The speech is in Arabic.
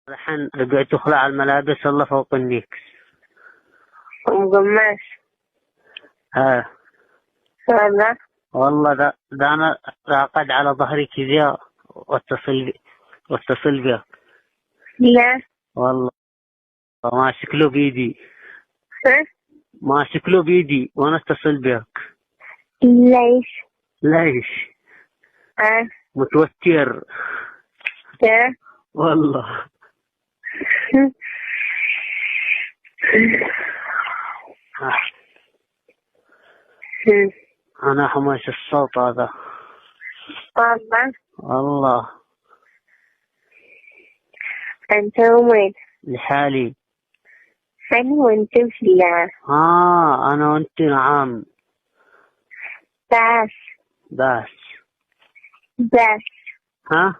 الحين رجعت تخلع الملابس الله فوق النيكس. ومقماش. ها والله ده أنا راقد على ظهري كذا واتصل بك. لا والله ماسك له بيدي. ها؟ ماسك له بيدي وأنا اتصل بك. ليش؟ متوتر. والله أنا حماس الصوت هذا. والله أنت وين؟ لحالي. أنا وأنت في الله. أنا وأنت نعم. بس بس. بس ها